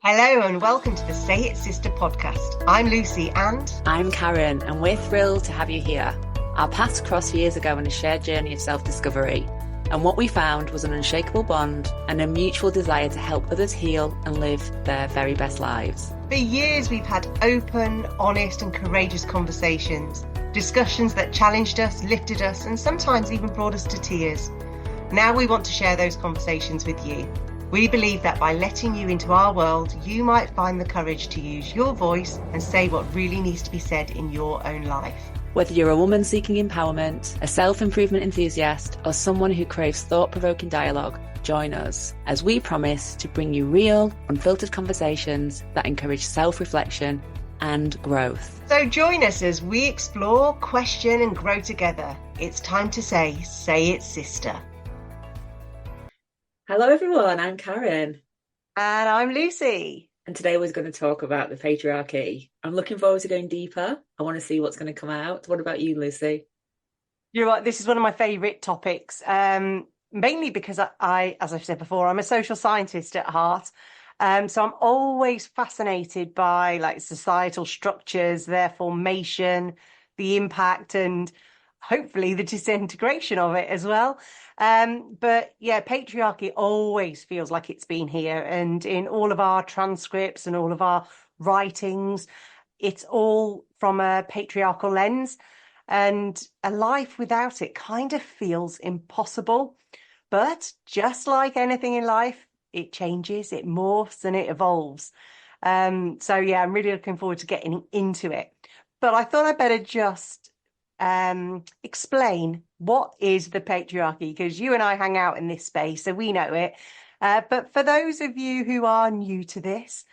Hello and welcome to the Say It Sister podcast. I'm Lucy and I'm Karen, and we're thrilled to have you here. Our paths crossed years ago on a shared journey of self-discovery, and what we found was an unshakable bond and a mutual desire to help others heal and live their very best lives. For years we've had open, honest and courageous conversations, discussions that challenged us, lifted us and sometimes even brought us to tears. Now we want to share those conversations with you. We believe that by letting you into our world, you might find the courage to use your voice and say what really needs to be said in your own life. Whether you're a woman seeking empowerment, a self-improvement enthusiast, or someone who craves thought-provoking dialogue, join us as we promise to bring you real, unfiltered conversations that encourage self-reflection and growth. So join us as we explore, question and grow together. It's time to say it, sister. Hello everyone, I'm Karen. And I'm Lucy. And today we're going to talk about the patriarchy. I'm looking forward to going deeper. I want to see what's going to come out. What about you, Lucy? You're right, this is one of my favourite topics, mainly because I, as I've said before, I'm a social scientist at heart. So I'm always fascinated by like societal structures, their formation, the impact and hopefully the disintegration of it as well. But yeah, patriarchy always feels like it's been here, and in all of our transcripts and all of our writings, it's all from a patriarchal lens, and a life without it kind of feels impossible. But just like anything in life, it changes, it morphs and it evolves. So yeah, I'm really looking forward to getting into it. But I thought I'd better just explain what is the patriarchy, because you and I hang out in this space, so we know it. But for those of you who are new to this,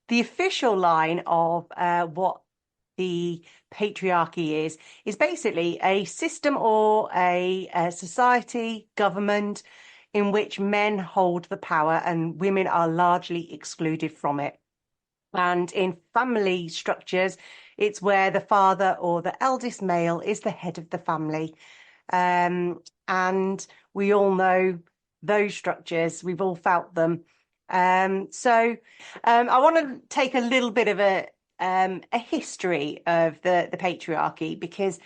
the official line of what the patriarchy is basically a system or a society, government, in which men hold the power and women are largely excluded from it. And in family structures, it's where the father or the eldest male is the head of the family. And we all know those structures, we've all felt them. So I want to take a little bit of a history of the patriarchy, because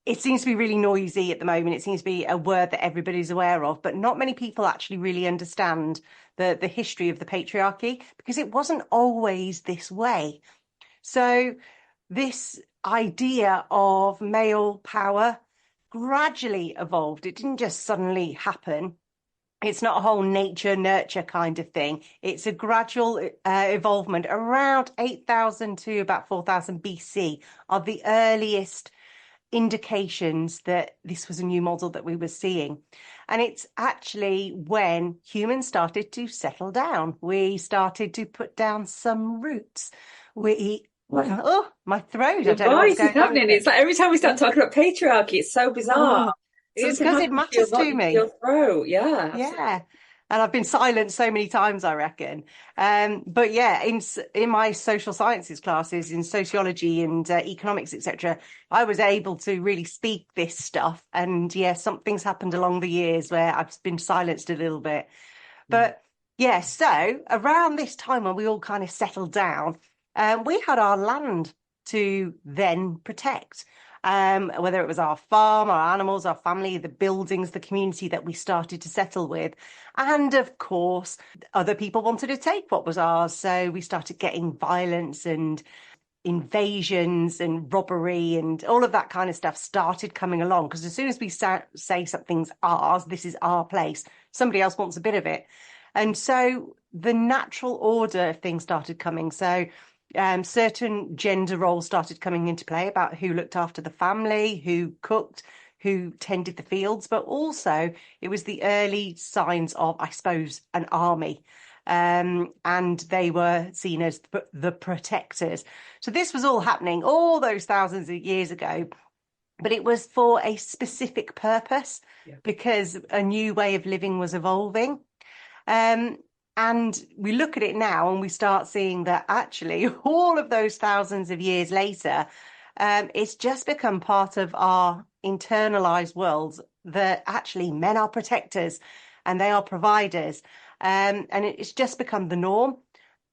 it seems to be really noisy at the moment. It seems to be a word that everybody's aware of, but not many people actually really understand the history of the patriarchy, because it wasn't always this way. So this idea of male power gradually evolved. It didn't just suddenly happen. It's not a whole nature nurture kind of thing. It's a gradual evolvement. Around 8,000 to about 4,000 BC are the earliest indications that this was a new model that we were seeing. And it's actually when humans started to settle down. We started to put down some roots. Oh, my throat. Your voice is happening. It's like every time we start talking about patriarchy, it's so bizarre. It's because it matters to me. Your throat, yeah. Yeah. And I've been silent so many times, I reckon. But yeah, in my social sciences classes, in sociology and economics, etc., I was able to really speak this stuff. And yeah, something's happened along the years where I've been silenced a little bit. But yeah, so around this time when we all kind of settled down, we had our land to then protect. Whether it was our farm, our animals, our family, the buildings, the community that we started to settle with. And of course, other people wanted to take what was ours. So we started getting violence and invasions and robbery and all of that kind of stuff started coming along. Because as soon as we say something's ours, this is our place, somebody else wants a bit of it. And so the natural order of things started coming. So certain gender roles started coming into play about who looked after the family, who cooked, who tended the fields, but also it was the early signs of, I suppose, an army. And they were seen as the protectors. So this was all happening all those thousands of years ago, but it was for a specific purpose, because a new way of living was evolving. And we look at it now and we start seeing that actually all of those thousands of years later, it's just become part of our internalized worlds that actually men are protectors and they are providers. And it's just become the norm.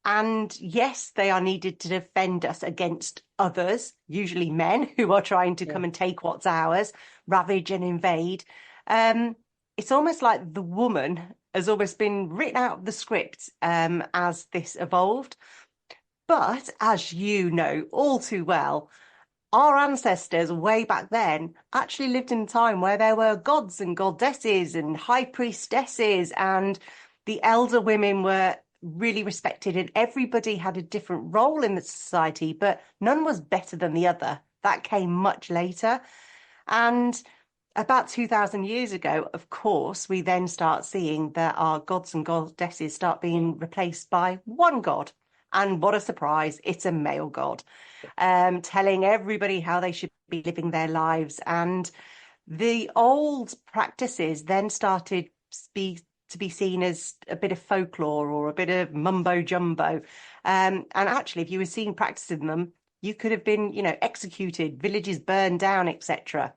And yes, they are needed to defend us against others, usually men who are trying to come and take what's ours, ravage and invade. It's almost like the woman has almost been written out of the script as this evolved. But as you know all too well, our ancestors way back then actually lived in a time where there were gods and goddesses and high priestesses, and the elder women were really respected, and everybody had a different role in the society, but none was better than the other. That came much later. And about 2000 years ago, of course, we then start seeing that our gods and goddesses start being replaced by one god. And what a surprise, it's a male god, telling everybody how they should be living their lives. And the old practices then started to be seen as a bit of folklore or a bit of mumbo jumbo. And actually, if you were seen practicing them, you could have been, executed, villages burned down, etc.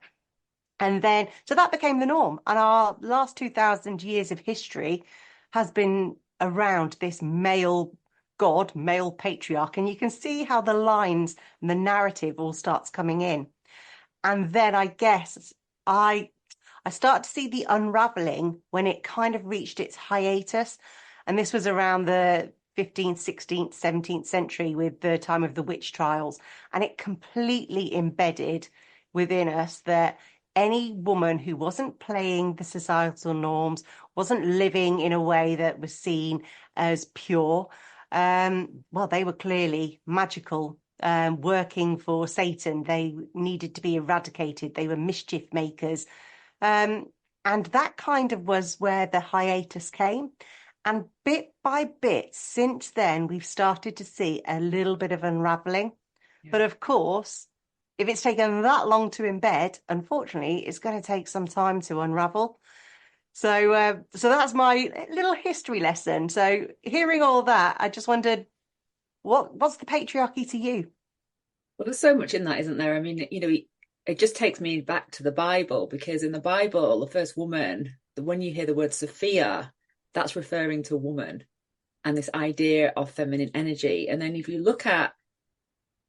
And then, so that became the norm. And our last 2000 years of history has been around this male God, male patriarch. And you can see how the lines and the narrative all starts coming in. And then I guess I start to see the unraveling when it kind of reached its hiatus. And this was around the 15th, 16th, 17th century with the time of the witch trials. And it completely embedded within us that any woman who wasn't playing the societal norms, wasn't living in a way that was seen as pure, well, they were clearly magical, working for Satan. They needed to be eradicated. They were mischief makers. And that kind of was where the hiatus came. And bit by bit, since then, we've started to see a little bit of unraveling. Yeah. But of course, if it's taken that long to embed, unfortunately, it's going to take some time to unravel. So that's my little history lesson. So hearing all that, I just wondered, what's the patriarchy to you? Well, there's so much in that, isn't there? I mean, it just takes me back to the Bible, because in the Bible, the first woman, when you hear the word Sophia, that's referring to a woman and this idea of feminine energy. And then if you look at,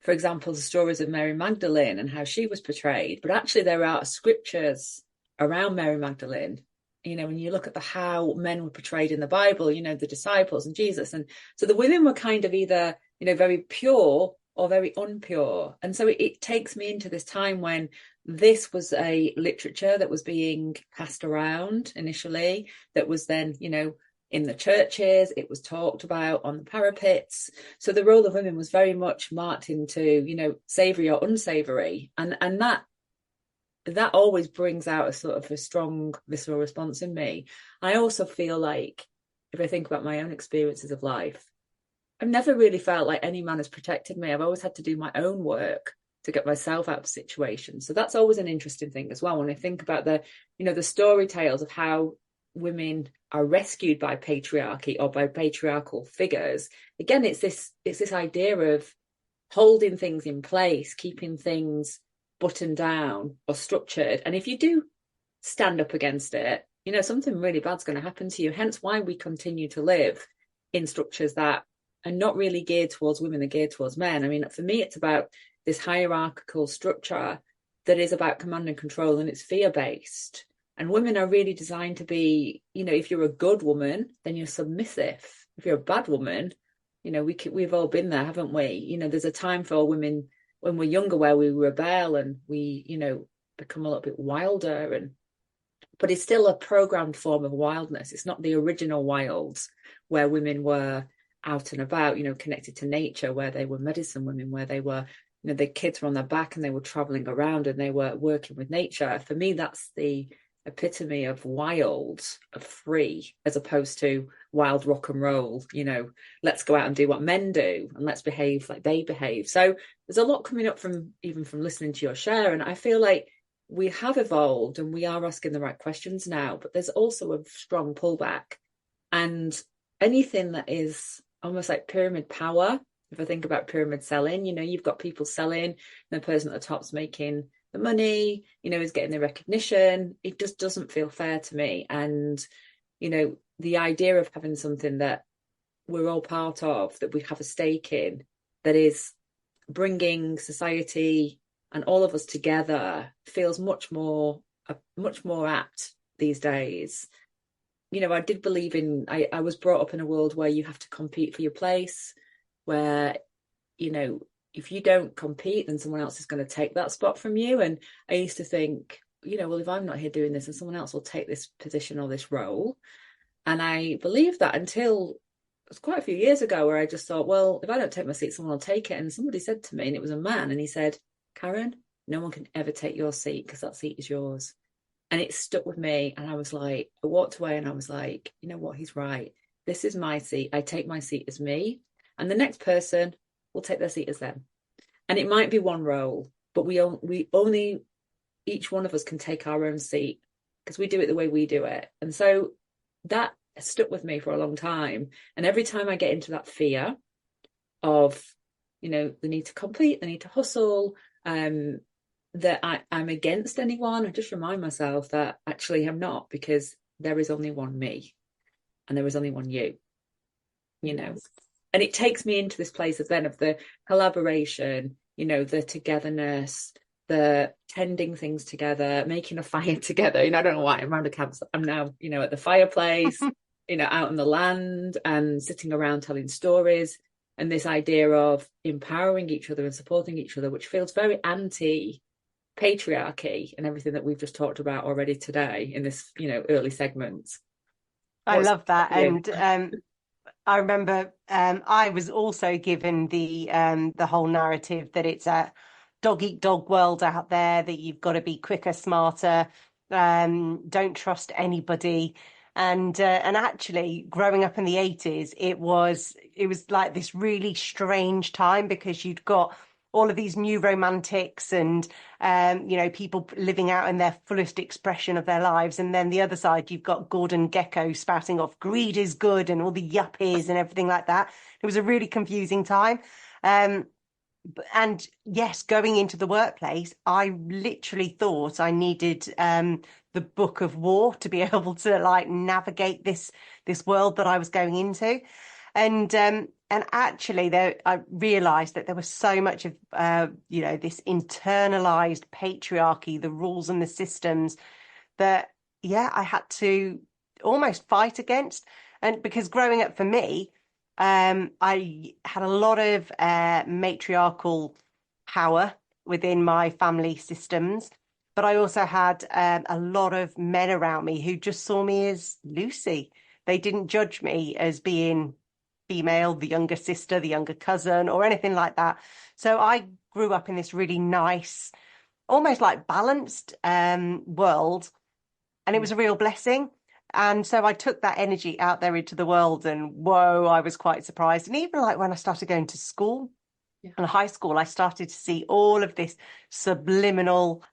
for example, the stories of Mary Magdalene and how she was portrayed, but actually there are scriptures around Mary Magdalene, when you look at how men were portrayed in the Bible, the disciples and Jesus. And so the women were kind of either, very pure or very impure. And so it takes me into this time when this was a literature that was being passed around initially, that was then, in the churches, it was talked about on the parapets. So the role of women was very much marked into, savoury or unsavoury. And that always brings out a sort of a strong visceral response in me. I also feel like, if I think about my own experiences of life, I've never really felt like any man has protected me. I've always had to do my own work to get myself out of situations. So that's always an interesting thing as well. When I think about the story tales of how women are rescued by patriarchy or by patriarchal figures, again, it's this idea of holding things in place, keeping things buttoned down or structured. And if you do stand up against it, something really bad's going to happen to you. Hence why we continue to live in structures that are not really geared towards women, they're geared towards men. I mean, for me, it's about this hierarchical structure that is about command and control, and it's fear-based. And women are really designed to be, if you're a good woman, then you're submissive. If you're a bad woman, we've all been there, haven't we? There's a time for women when we're younger where we rebel and we, become a little bit wilder, but it's still a programmed form of wildness. It's not the original wilds where women were out and about, connected to nature, where they were medicine women, where they were, their kids were on their back and they were traveling around and they were working with nature. For me, that's the epitome of wild, of free, as opposed to wild rock and roll, let's go out and do what men do and let's behave like they behave. So there's a lot coming up from listening to your share, and I feel like we have evolved and we are asking the right questions now, but there's also a strong pullback. And anything that is almost like pyramid power, if I think about pyramid selling, you've got people selling and the person at the top's making the money, is getting the recognition. It just doesn't feel fair to me. And, the idea of having something that we're all part of, that we have a stake in, that is bringing society and all of us together, feels much more apt these days. You know, I did believe in, I was brought up in a world where you have to compete for your place, where, you know, if you don't compete, then someone else is going to take that spot from you. And I used to think, you know, well, if I'm not here doing this, and someone else will take this position or this role. And I believed that until it was quite a few years ago, where I just thought, well, if I don't take my seat, someone will take it. And somebody said to me, and it was a man, and he said, Karen, no one can ever take your seat, because that seat is yours. And it stuck with me. And I was like, I walked away and I was like, you know what, he's right. This is my seat. I take my seat as me. And the next person will take their seat as them. And it might be one role, but we only, each one of us can take our own seat, because we do it the way we do it. And so that stuck with me for a long time. And every time I get into that fear of, you know, the need to compete, the need to hustle, that I'm against anyone, I just remind myself that actually I'm not, because there is only one me and there is only one you, you know. And it takes me into this place of the collaboration, you know, the togetherness, the tending things together, making a fire together. You know, I don't know why I'm around a campsite. I'm now, you know, at the fireplace, you know, out on the land and sitting around telling stories, and this idea of empowering each other and supporting each other, which feels very anti patriarchy and everything that we've just talked about already today in this, you know, early segments. I love that. And I remember I was also given the whole narrative that it's a dog eat dog world out there, that you've got to be quicker, smarter, don't trust anybody. And actually growing up in the 80s, it was like this really strange time, because you'd got all of these new romantics and you know, people living out in their fullest expression of their lives, and then the other side you've got Gordon Gekko spouting off greed is good and all the yuppies and everything like that. It was a really confusing time. And yes, going into the workplace, I literally thought I needed the Book of War to be able to like navigate this world that I was going into. And actually, there I realised that there was so much of you know, this internalized patriarchy, the rules and the systems that, yeah, I had to almost fight against. And because growing up for me, I had a lot of matriarchal power within my family systems, but I also had a lot of men around me who just saw me as Lucy. They didn't judge me as being female, the younger sister, the younger cousin, or anything like that. So I grew up in this really nice, almost like balanced world, and it was a real blessing. And so I took that energy out there into the world, and whoa, I was quite surprised. And even like when I started going to school, in high school, I started to see all of this subliminal,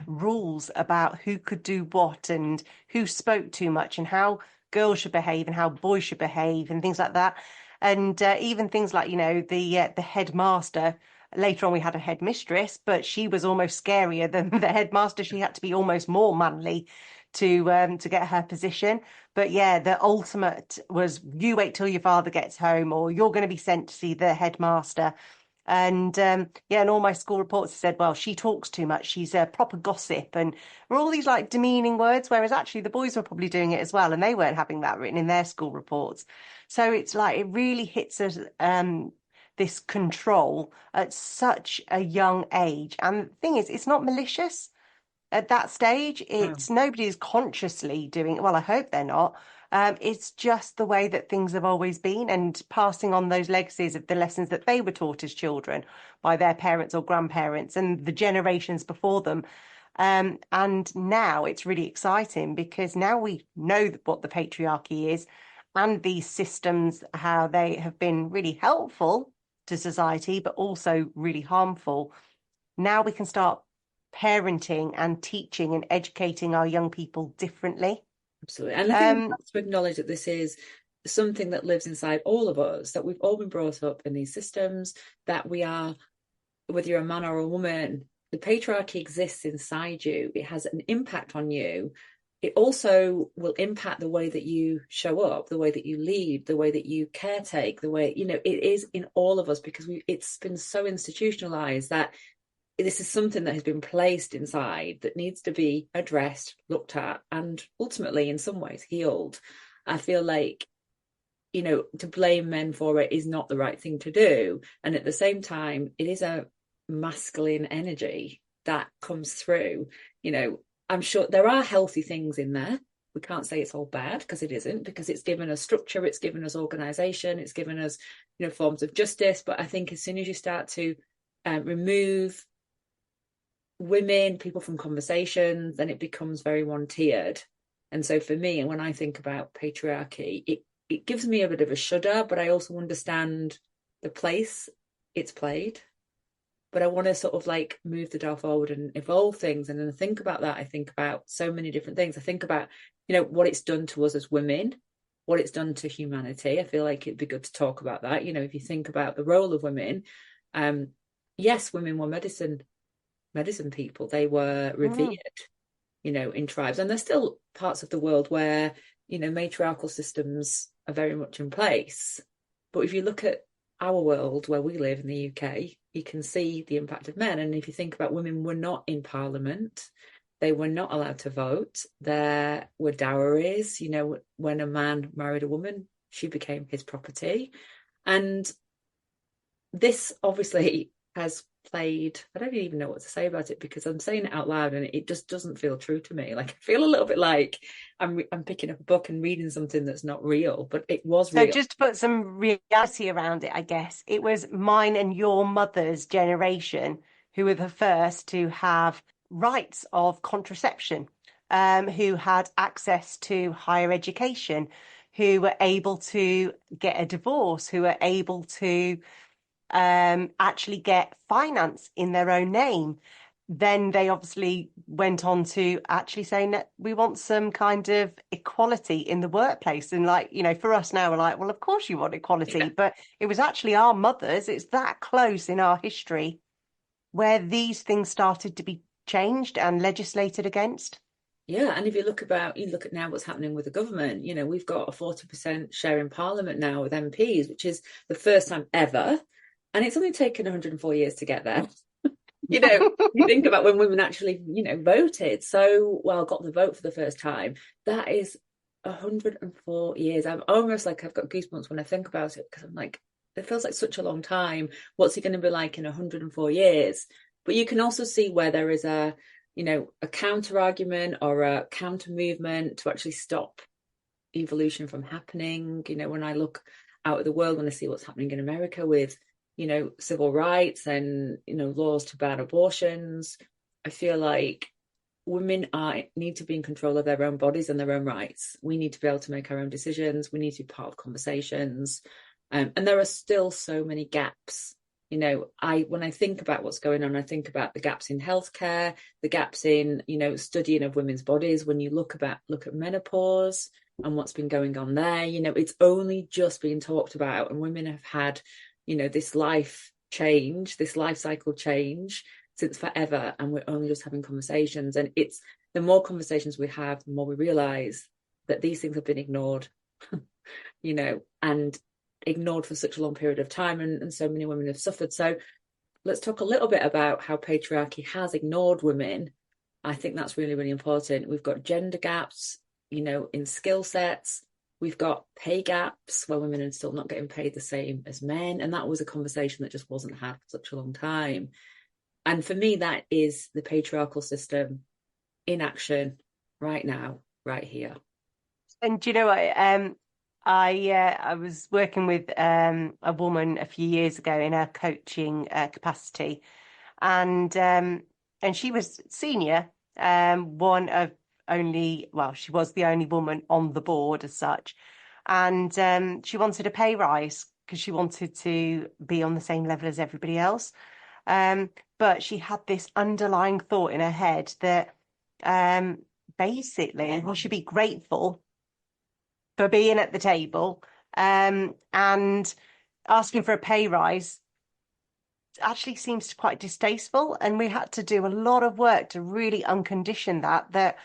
rules about who could do what and who spoke too much and how girls should behave and how boys should behave and things like that. And even things like, you know, the headmaster. Later on, we had a headmistress, but she was almost scarier than the headmaster. She had to be almost more manly to get her position. But yeah, the ultimate was, you wait till your father gets home, or you're going to be sent to see the headmaster. And and all my school reports said, well, she talks too much. She's a proper gossip, and were all these like demeaning words, whereas actually the boys were probably doing it as well, and they weren't having that written in their school reports. So it's like it really hits us this control at such a young age. And the thing is, it's not malicious at that stage. It's nobody is consciously doing it. Well, I hope they're not. It's just the way that things have always been, and passing on those legacies of the lessons that they were taught as children by their parents or grandparents and the generations before them. And now it's really exciting, because now we know what the patriarchy is and these systems, how they have been really helpful to society, but also really harmful. Now we can start parenting and teaching and educating our young people differently. Absolutely. And I think we have to acknowledge that this is something that lives inside all of us, that we've all been brought up in these systems, that we are, whether you're a man or a woman, the patriarchy exists inside you. It has an impact on you. it also will impact the way that you show up, the way that you lead, the way that you caretake, the way, it is in all of us, because it's been so institutionalized that this is something that has been placed inside that needs to be addressed, looked at, and ultimately, in some ways, healed. I feel like, to blame men for it is not the right thing to do. And at the same time, it is a masculine energy that comes through. I'm sure there are healthy things in there. We can't say it's all bad, because it isn't, because it's given us structure, it's given us organization, it's given us, forms of justice. But I think as soon as you start to remove women, people from conversations, then it becomes very one-tiered. And so for me, and when I think about patriarchy, it gives me a bit of a shudder, but I also understand the place it's played. But I want to sort of like move the dial forward and evolve things. And then I think about that. I think about so many different things. I think about, what it's done to us as women, what it's done to humanity. I feel like it'd be good to talk about that. If you think about the role of women, yes, women were medicine people. They were revered, in tribes. And there's still parts of the world where, matriarchal systems are very much in place. But if you look at our world where we live in the UK, you can see the impact of men. And if you think about, women were not in parliament, they were not allowed to vote. There were dowries. When a man married a woman, she became his property. And this obviously has played, I don't even know what to say about it, because I'm saying it out loud and it just doesn't feel true to me. Like, I feel a little bit like I'm picking up a book and reading something that's not real, but it was real. So just to put some reality around it, I guess it was mine and your mother's generation who were the first to have rights of contraception, who had access to higher education, who were able to get a divorce, who were able to actually get finance in their own name. Then they obviously went on to actually saying that we want some kind of equality in the workplace. And for us now, we're like, well, of course you want equality. Yeah. But it was actually our mothers, it's that close in our history where these things started to be changed and legislated against. Yeah, and if you look at now what's happening with the government, we've got a 40% share in parliament now with MPs, which is the first time ever. And it's only taken 104 years to get there. You think about when women actually, voted. Got the vote for the first time. That is 104 years. I'm almost like I've got goosebumps when I think about it, because I'm like, it feels like such a long time. What's it going to be like in 104 years? But you can also see where there is a counter argument or a counter movement to actually stop evolution from happening. When I look out at the world, when I see what's happening in America with civil rights and laws to ban abortions, I feel like women need to be in control of their own bodies and their own rights. We need to be able to make our own decisions. We need to be part of conversations, and there are still so many gaps. When I think about what's going on, I think about the gaps in healthcare, the gaps in studying of women's bodies. When you look at menopause and what's been going on there, it's only just being talked about, and women have had this life change, this life cycle change since forever, and we're only just having conversations. And it's the more conversations we have, the more we realize that these things have been ignored, and ignored for such a long period of time, and so many women have suffered. So let's talk a little bit about how patriarchy has ignored women. I think that's really, really important. We've got gender gaps, in skill sets. We've got pay gaps where women are still not getting paid the same as men. And that was a conversation that just wasn't had for such a long time. And for me, that is the patriarchal system in action right now, right here. And I was working with a woman a few years ago in a coaching capacity, and she was senior, she was the only woman on the board as such, and she wanted a pay rise because she wanted to be on the same level as everybody else. But she had this underlying thought in her head that basically we should be grateful for being at the table, and asking for a pay rise actually seems quite distasteful. And we had to do a lot of work to really uncondition that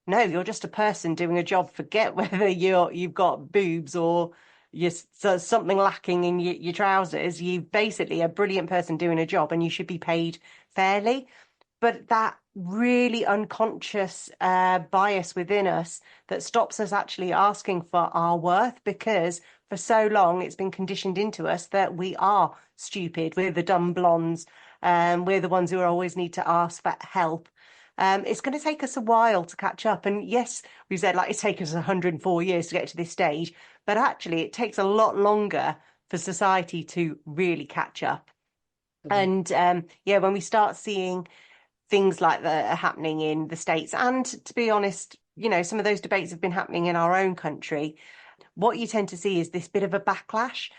no, you're just a person doing a job. Forget whether you've got boobs or so something lacking in your trousers. You basically a brilliant person doing a job, and you should be paid fairly. But that really unconscious bias within us that stops us actually asking for our worth, because for so long it's been conditioned into us that we are stupid. We're the dumb blondes. We're the ones who always need to ask for help. It's going to take us a while to catch up. And yes, we said like it's taken us 104 years to get to this stage, but actually it takes a lot longer for society to really catch up. And yeah, when we start seeing things like that are happening in the States, and to be honest, some of those debates have been happening in our own country, what you tend to see is this bit of a backlash.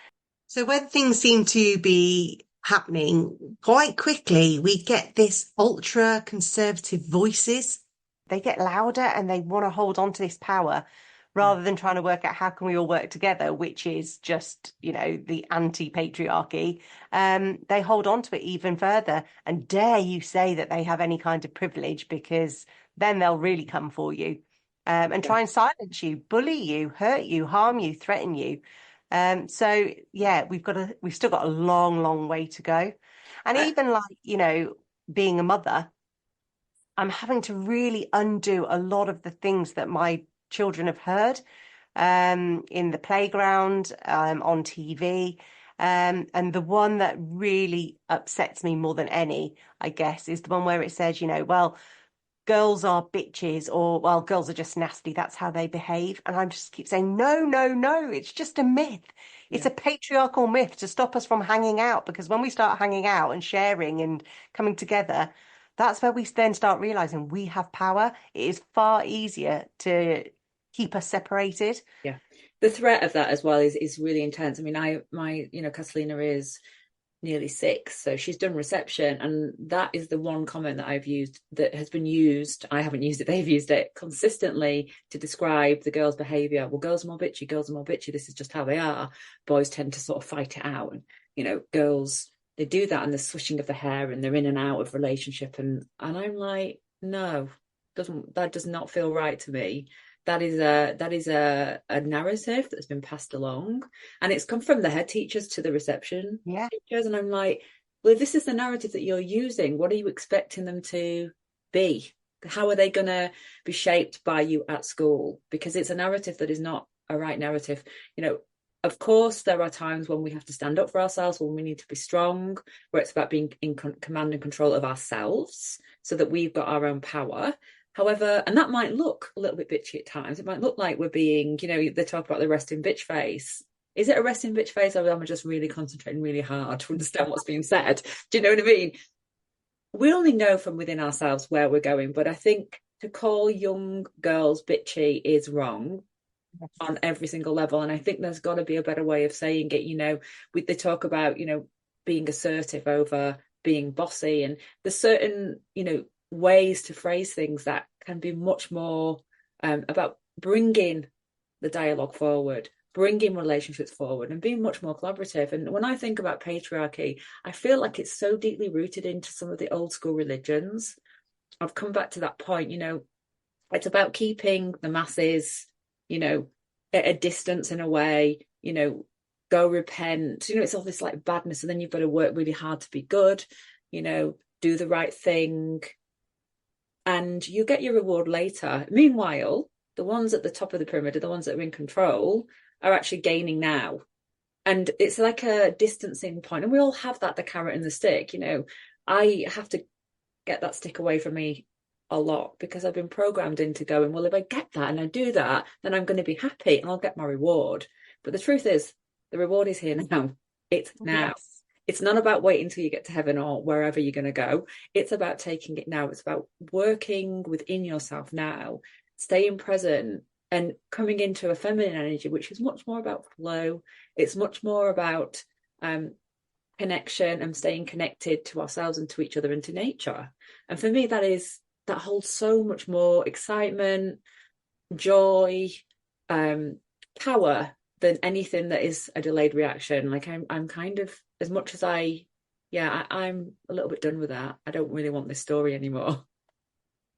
So when things seem to be happening quite quickly, we get this ultra conservative voices. They get louder and they want to hold on to this power rather than trying to work out how can we all work together, which is just, the anti-patriarchy. They hold on to it even further and dare you say that they have any kind of privilege, because then they'll really come for you, and try and silence you, bully you, hurt you, harm you, threaten you. So yeah, we've still got a long, long way to go. And even like, being a mother, I'm having to really undo a lot of the things that my children have heard in the playground, on TV. And the one that really upsets me more than any, I guess, is the one where it says, well, girls are bitches, or well, girls are just nasty, that's how they behave. And I just keep saying no, no, no, it's just a myth. It's a patriarchal myth to stop us from hanging out, because when we start hanging out and sharing and coming together, that's where we then start realizing we have power. It is far easier to keep us separated. Yeah, the threat of that as well is really intense. I mean, my Catalina is nearly 6, so she's done reception, and that is the one comment that I've used that has been used. I haven't used it, they've used it consistently to describe the girls' behavior. Well, girls are more bitchy, girls are more bitchy, this is just how they are. Boys tend to sort of fight it out, and girls, they do that, and the swishing of the hair, and they're in and out of relationship, and I'm like, no, that does not feel right to me. That is a narrative that's been passed along, and it's come from the head teachers to the reception teachers. And I'm like, well, if this is the narrative that you're using, what are you expecting them to be? How are they going to be shaped by you at school? Because it's a narrative that is not a right narrative. Of course, there are times when we have to stand up for ourselves, when we need to be strong, where it's about being in command and control of ourselves so that we've got our own power. However, and that might look a little bit bitchy at times. It might look like we're being, they talk about the resting bitch face. Is it a resting bitch face, or am I just really concentrating really hard to understand what's being said? Do you know what I mean? We only know from within ourselves where we're going. But I think to call young girls bitchy is wrong on every single level. And I think there's got to be a better way of saying it. They talk about, being assertive over being bossy. And there's certain, ways to phrase things that can be much more about bringing the dialogue forward, bringing relationships forward, and being much more collaborative. And when I think about patriarchy, I feel like it's so deeply rooted into some of the old school religions. I've come back to that point. It's about keeping the masses, at a distance in a way. Go repent. It's all this like badness, and then you've got to work really hard to be good. Do the right thing, and you get your reward later. Meanwhile, the ones at the top of the pyramid are the ones that are in control, are actually gaining now. And it's like a distancing point. And we all have that, the carrot and the stick. I have to get that stick away from me a lot, because I've been programmed into going, well, if I get that and I do that, then I'm going to be happy and I'll get my reward. But the truth is, the reward is here now. It's now. Yes. It's not about waiting until you get to heaven or wherever you're going to go. It's about taking it now. It's about working within yourself now, staying present and coming into a feminine energy, which is much more about flow. It's much more about connection and staying connected to ourselves and to each other and to nature. And for me, that holds so much more excitement, joy, power than anything that is a delayed reaction. Like I'm kind of, as much as I'm a little bit done with that. I don't really want this story anymore.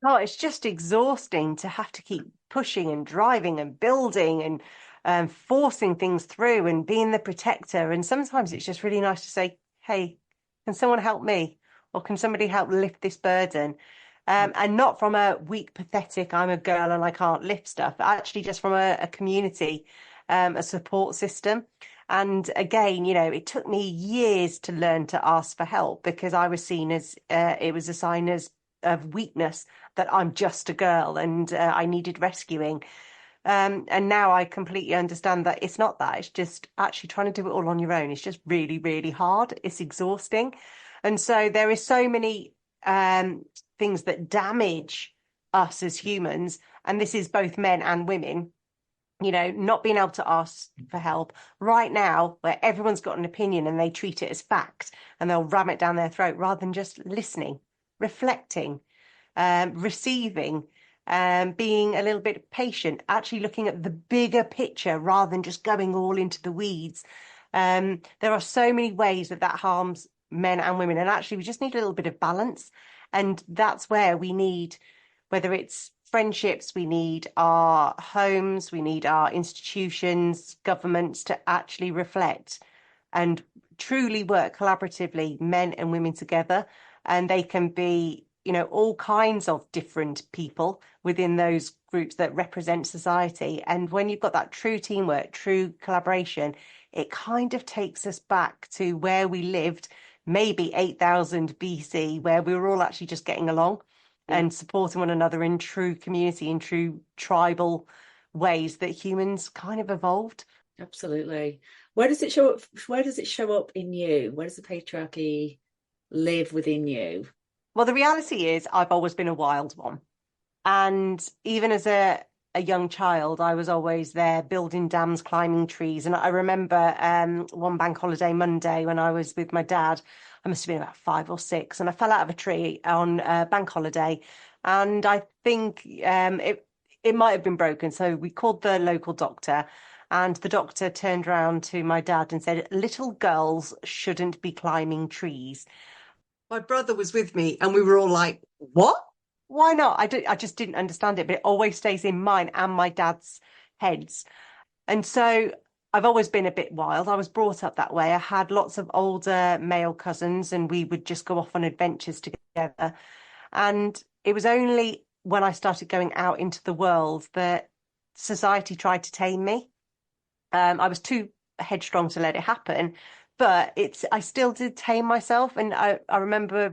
Oh, it's just exhausting to have to keep pushing and driving and building and forcing things through and being the protector. And sometimes it's just really nice to say, hey, can someone help me? Or can somebody help lift this burden? And not from a weak, pathetic, I'm a girl and I can't lift stuff, but actually just from a community, a support system. And again, it took me years to learn to ask for help because I was seen as it was a sign of weakness that I'm just a girl and I needed rescuing. And now I completely understand that it's not that. It's just actually trying to do it all on your own. It's just really, really hard. It's exhausting. And so there is so many things that damage us as humans. And this is both men and women. Not being able to ask for help right now, where everyone's got an opinion and they treat it as fact and they'll ram it down their throat rather than just listening, reflecting, receiving, being a little bit patient, actually looking at the bigger picture rather than just going all into the weeds. There are so many ways that harms men and women, and actually we just need a little bit of balance. And that's where we need, whether it's friendships, we need our homes, we need our institutions, governments to actually reflect and truly work collaboratively, men and women together. And they can be, all kinds of different people within those groups that represent society. And when you've got that true teamwork, true collaboration, it kind of takes us back to where we lived, maybe 8,000 BC, where we were all actually just getting along and supporting one another in true community, in true tribal ways that humans kind of evolved. Absolutely. Where does it show up? Where does it show up in you? Where does the patriarchy live within you? Well, the reality is I've always been a wild one. And even as a young child, I was always there building dams, climbing trees. And I remember one bank holiday Monday when I was with my dad, I must have been about 5 or 6, and I fell out of a tree on bank holiday. And I think it might have been broken. So we called the local doctor, and the doctor turned around to my dad and said, little girls shouldn't be climbing trees. My brother was with me, and we were all like, what? Why not? I just didn't understand it, but it always stays in mine and my dad's heads. And so I've always been a bit wild. I was brought up that way. I had lots of older male cousins, and we would just go off on adventures together. And it was only when I started going out into the world that society tried to tame me. I was too headstrong to let it happen, but I still did tame myself. And I remember,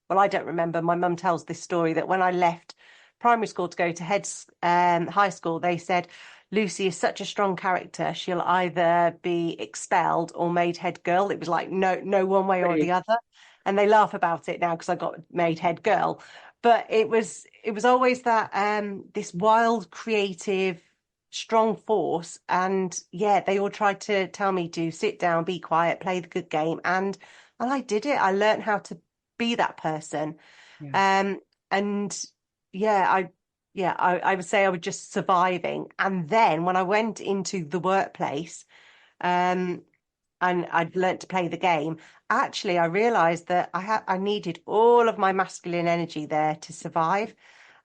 well, I don't remember. My mum tells this story that when I left primary school to go to high school, they said, Lucy is such a strong character. She'll either be expelled or made head girl. It was like, no one way or the other. And they laugh about it now because I got made head girl. But it was always that this wild, creative, strong force. And yeah, they all tried to tell me to sit down, be quiet, play the good game. And I did it. I learned how to be that person. Yeah. And I would say I was just surviving. And then when I went into the workplace, and I'd learnt to play the game, actually I realized that I needed all of my masculine energy there to survive.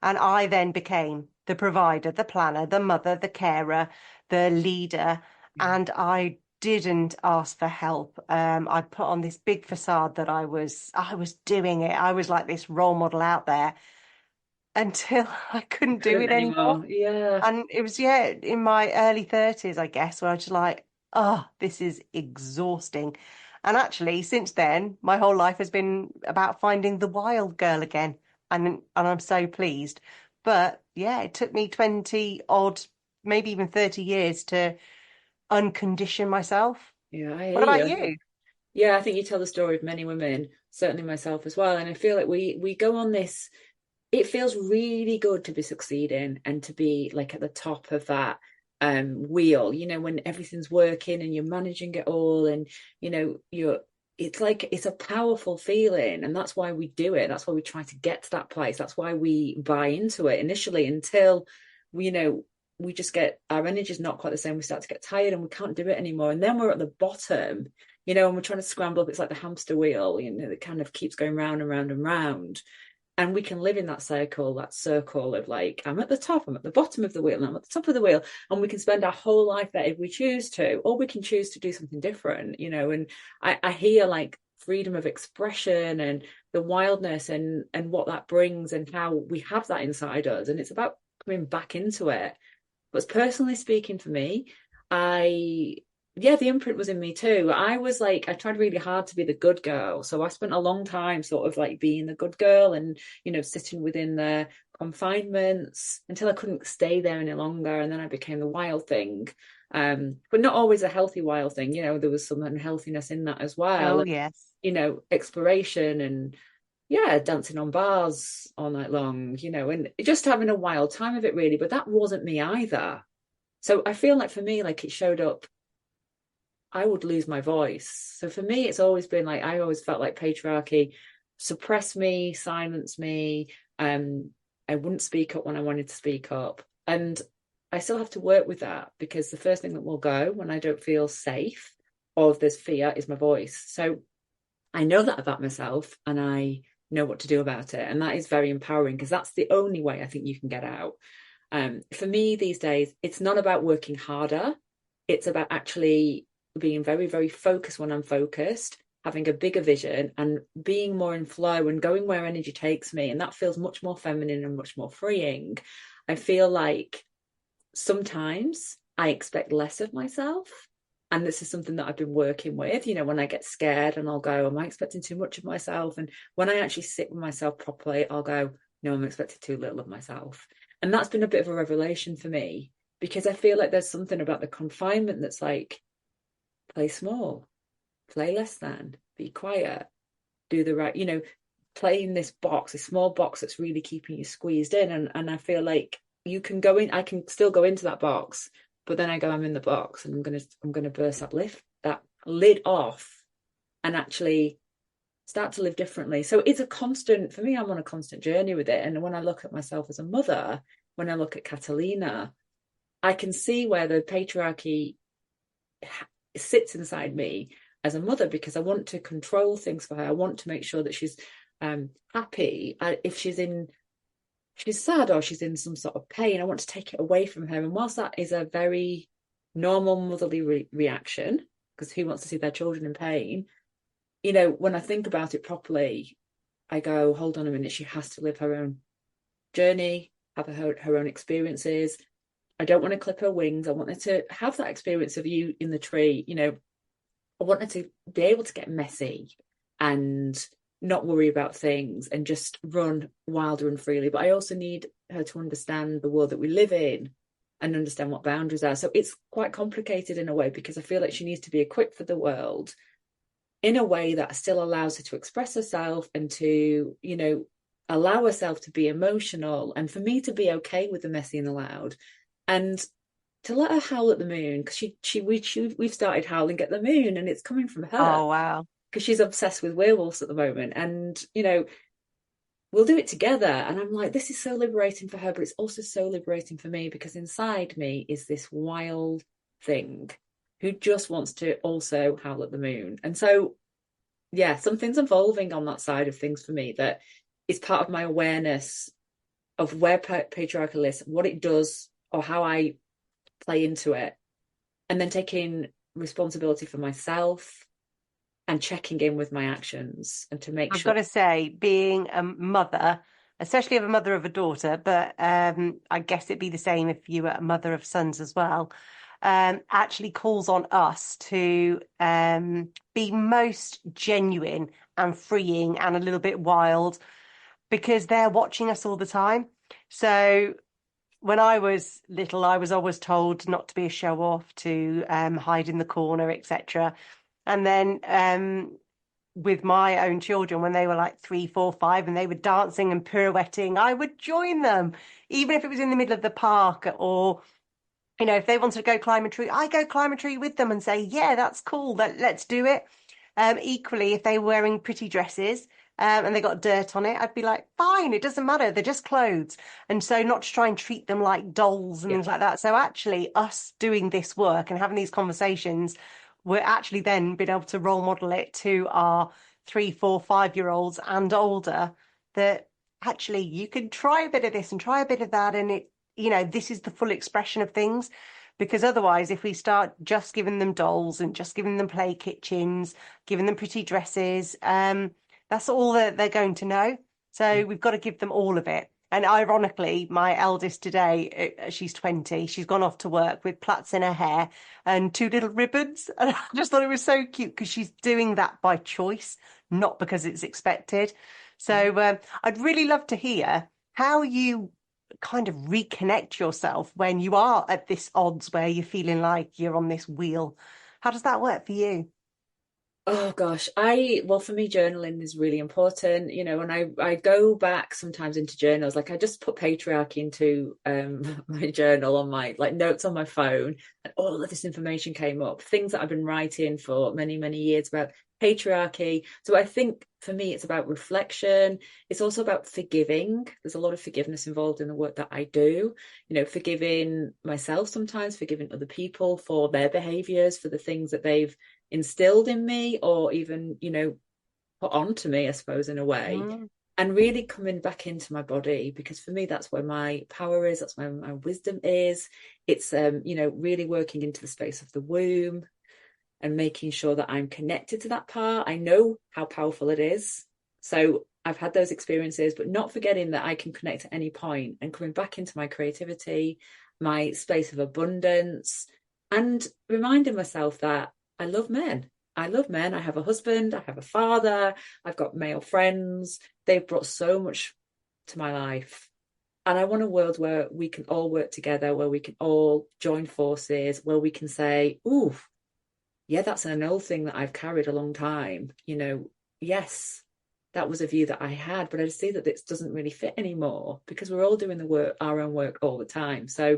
And I then became the provider, the planner, the mother, the carer, the leader. And I didn't ask for help. I put on this big facade that I was doing it. I was like this role model out there until I couldn't do it anymore. Yeah. And it was, in my early 30s, I guess, where I was just like, oh, this is exhausting. And actually, since then, my whole life has been about finding the wild girl again. And I'm so pleased. But yeah, it took me 20 odd, maybe even 30 years to uncondition myself. Yeah, I What hear about you. you? Yeah, I think you tell the story of many women, certainly myself as well. And I feel like we go on this, it feels really good to be succeeding and to be like at the top of that wheel, when everything's working and you're managing it all, and it's like it's a powerful feeling, and that's why we do it. That's why we try to get to that place. That's why we buy into it initially until we just get our energy's not quite the same. We start to get tired and we can't do it anymore. And then we're at the bottom, and we're trying to scramble up. It's like the hamster wheel, that kind of keeps going round and round and round. And we can live in that circle of like, I'm at the top, I'm at the bottom of the wheel, and I'm at the top of the wheel. And we can spend our whole life there if we choose to, or we can choose to do something different, you know. And I hear like freedom of expression and the wildness and what that brings and how we have that inside us. And it's about coming back into it. But personally speaking for me, the imprint was in me too. I was like, I tried really hard to be the good girl. So I spent a long time sort of like being the good girl and, you know, sitting within the confinements until I couldn't stay there any longer. And then I became the wild thing. But not always a healthy wild thing. You know, there was some unhealthiness in that as well. Oh, And, yes. you know, exploration and yeah, dancing on bars all night long, you know, and just having a wild time of it really. But that wasn't me either. So I feel like for me, like it showed up, I would lose my voice. So for me, it's always been like, I always felt like patriarchy suppressed me, silenced me. I wouldn't speak up when I wanted to speak up. And I still have to work with that because the first thing that will go when I don't feel safe or if there's fear is my voice. So I know that about myself and I know what to do about it. And that is very empowering because that's the only way I think you can get out. For me these days, it's not about working harder. It's about actually being very, very focused when I'm focused, having a bigger vision and being more in flow and going where energy takes me. And that feels much more feminine and much more freeing. I feel like sometimes I expect less of myself. And this is something that I've been working with, you know, when I get scared and I'll go, am I expecting too much of myself? And when I actually sit with myself properly, I'll go, no, I'm expecting too little of myself. And that's been a bit of a revelation for me because I feel like there's something about the confinement that's like, play small, play less than, be quiet, do the right, you know, play in this box, a small box that's really keeping you squeezed in. And I feel like you can go in, I can still go into that box, but then I go, I'm in the box and I'm gonna burst that lid off and actually start to live differently. So it's a constant, for me, I'm on a constant journey with it. And when I look at myself as a mother, when I look at Catalina, I can see where the patriarchy sits inside me as a mother because I want to control things for her. I want to make sure that she's happy. If she's sad or she's in some sort of pain, I want to take it away from her. And whilst that is a very normal motherly reaction, because who wants to see their children in pain? You know, when I think about it properly, I go, hold on a minute, she has to live her own journey, have her own experiences. I don't want to clip her wings. I want her to have that experience of you in the tree. You know, I want her to be able to get messy and not worry about things and just run wilder and freely. But I also need her to understand the world that we live in and understand what boundaries are. So it's quite complicated in a way because I feel like she needs to be equipped for the world in a way that still allows her to express herself and to, you know, allow herself to be emotional and for me to be okay with the messy and the loud. And to let her howl at the moon because we've started howling at the moon and it's coming from her Oh, wow. because she's obsessed with werewolves at the moment and you know we'll do it together and I'm like this is so liberating for her but it's also so liberating for me because inside me is this wild thing who just wants to also howl at the moon. And so yeah, something's evolving on that side of things for me that is part of my awareness of where patriarchal is, what it does or how I play into it, and then taking responsibility for myself and checking in with my actions and to make I've sure. got to say, being a mother, especially of a mother of a daughter, but I guess it'd be the same if you were a mother of sons as well, actually calls on us to be most genuine and freeing and a little bit wild because they're watching us all the time. So when I was little, I was always told not to be a show off, to hide in the corner, etc. And then with my own children, when they were like 3, 4, 5, and they were dancing and pirouetting, I would join them, even if it was in the middle of the park or, you know, if they wanted to go climb a tree, I go climb a tree with them and say, yeah, that's cool. Let's do it. Equally, if they were wearing pretty dresses, and they got dirt on it, I'd be like, fine, it doesn't matter. They're just clothes. And so not to try and treat them like dolls and Yeah, things like that. So actually us doing this work and having these conversations, we're actually then being able to role model it to our 3, 4, 5-year-olds and older that actually you can try a bit of this and try a bit of that, and this is the full expression of things. Because otherwise, if we start just giving them dolls and just giving them play kitchens, giving them pretty dresses, that's all that they're going to know. So we've got to give them all of it. And ironically, my eldest today, she's 20, she's gone off to work with plaits in her hair and two little ribbons. And I just thought it was so cute because she's doing that by choice, not because it's expected. So I'd really love to hear how you kind of reconnect yourself when you are at this odds where you're feeling like you're on this wheel. How does that work for you? Oh gosh, well for me journaling is really important, and I go back sometimes into journals. Like I just put patriarchy into my journal on my like notes on my phone, and all of this information came up, things that I've been writing for many, many years about patriarchy. So I think for me it's about reflection. It's also about forgiving. There's a lot of forgiveness involved in the work that I do, forgiving myself sometimes, forgiving other people for their behaviors, for the things that they've instilled in me or even put onto me, I suppose, in a way. And really coming back into my body, because for me that's where my power is, that's where my wisdom is. It's really working into the space of the womb and making sure that I'm connected to that part. I know how powerful it is, so I've had those experiences, but not forgetting that I can connect at any point, and coming back into my creativity, my space of abundance, and reminding myself that I love men. I love men. I have a husband. I have a father. I've got male friends. They've brought so much to my life. And I want a world where we can all work together, where we can all join forces, where we can say, ooh, yeah, that's an old thing that I've carried a long time. Yes, that was a view that I had, but I see that this doesn't really fit anymore because we're all doing the work, our own work all the time. So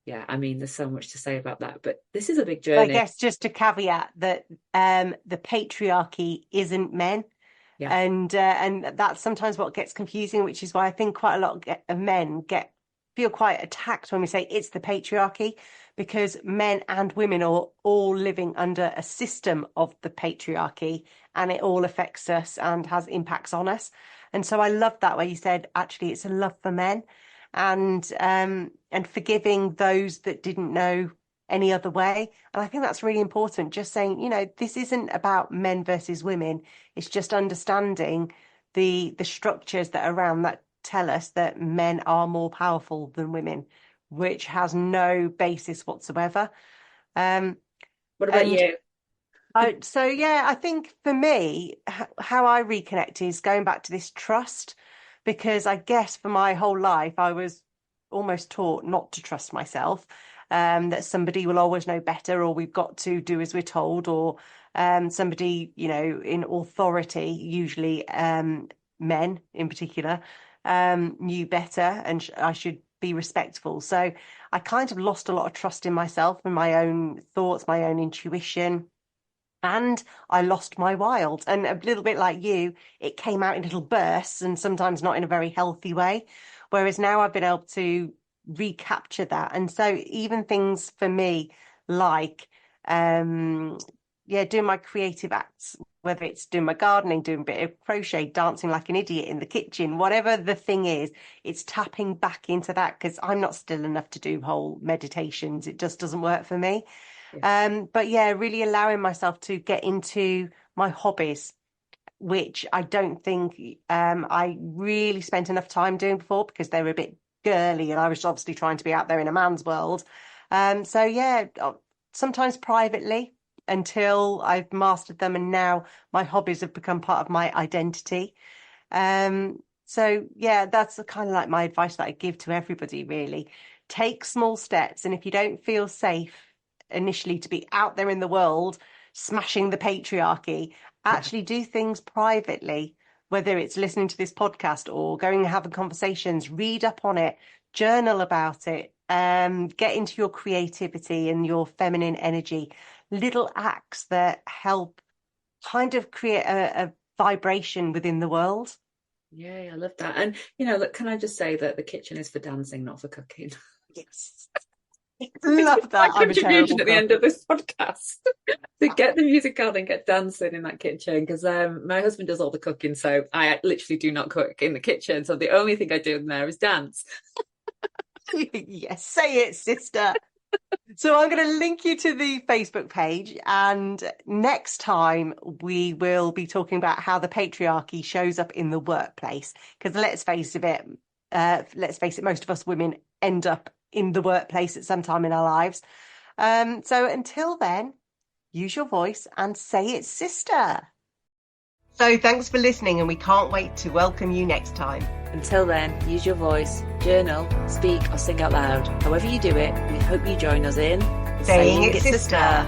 yeah, I mean, there's so much to say about that, but this is a big I journey. guess just to caveat that the patriarchy isn't men. Yeah, And that's sometimes what gets confusing, which is why I think quite a lot of men feel quite attacked when we say it's the patriarchy, because men and women are all living under a system of the patriarchy, and it all affects us and has impacts on us. And so I love that where you said actually it's a love for men, and forgiving those that didn't know any other way. And I think that's really important. Just saying, this isn't about men versus women. It's just understanding the structures that are around that tell us that men are more powerful than women, which has no basis whatsoever. Um, what about and you? so yeah, I think for me, how I reconnect is going back to this trust, because I guess for my whole life I was almost taught not to trust myself, that somebody will always know better, or we've got to do as we're told, or somebody, in authority, usually men in particular, knew better, and I should be respectful. So I kind of lost a lot of trust in myself and my own thoughts, my own intuition. And I lost my wild. And a little bit like you, it came out in little bursts and sometimes not in a very healthy way. Whereas now I've been able to recapture that. And so even things for me like doing my creative acts, whether it's doing my gardening, doing a bit of crochet, dancing like an idiot in the kitchen, whatever the thing is, it's tapping back into that, because I'm not still enough to do whole meditations. It just doesn't work for me. Yeah. But yeah, really allowing myself to get into my hobbies, which I don't think I really spent enough time doing before, because they were a bit girly and I was obviously trying to be out there in a man's world. So yeah, sometimes privately until I've mastered them, and now my hobbies have become part of my identity. So yeah, that's kind of like my advice that I give to everybody, really. Take small steps, and if you don't feel safe initially to be out there in the world smashing the patriarchy, Yeah. actually do things privately, whether it's listening to this podcast or going and having conversations, read up on it, journal about it, get into your creativity and your feminine energy, little acts that help kind of create a vibration within the world. Yeah, I love that. And look, can I just say that the kitchen is for dancing, not for cooking? Yes. Love My that. I'm a contribution terrible at the end cook. of this podcast to get the music on and get dancing in that kitchen because my husband does all the cooking, so I literally do not cook in the kitchen. So the only thing I do in there is dance. Yes, say it, sister. So I'm going to link you to the Facebook page, and next time we will be talking about how the patriarchy shows up in the workplace. Because let's face it, most of us women end up in the workplace at some time in our lives. So until then, use your voice and say it, sister. So thanks for listening, and we can't wait to welcome you next time. Until then, use your voice, journal, speak, or sing out loud. However you do it, we hope you join us in Saying It, Sister.